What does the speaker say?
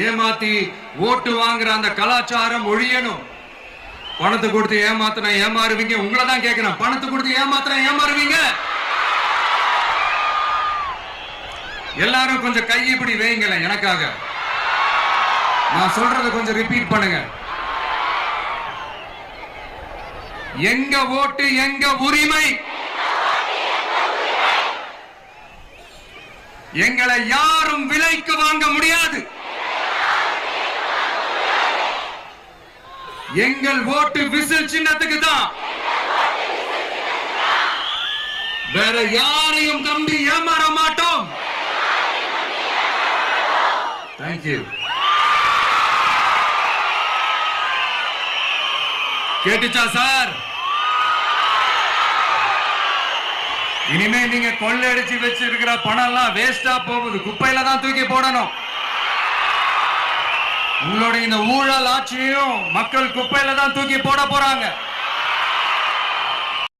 ஏமாத்தி ஓட்டு வாங்குற அந்த கலாச்சாரம் ஒழியணும். பணத்தை கொடுத்து ஏமாத்தினா ஏமாறுவீங்க. உங்களை தான் கேட்கிறேன், பணத்தை கொடுத்து ஏமாத்தினா ஏமாறுவீங்க? எல்லாரும் கொஞ்சம் கை இப்படி வைங்களேன் எனக்காக. நான் சொல்றதை கொஞ்சம் ரிப்பீட் பண்ணுங்க. எங்க ஓட்டு எங்க உரிமை. எங்களை யாரும் விலைக்கு வாங்க முடியாது. எங்கள் ஓட்டு விசில் சின்னத்துக்கு தான். வேற யாரையும் நம்பி ஏமாற மாட்டோம். தேங்க்யூ. கேட்டுச்சா சார்? இனிமே நீங்க கொள்ளையடிச்சு வச்சிருக்கிற பணம் எல்லாம் வேஸ்டா போகுது, குப்பையில தான் தூக்கி போடணும். உங்களுடைய இந்த ஊழல் ஆட்சியும் மக்கள் குப்பையில தான் தூக்கி போட போறாங்க.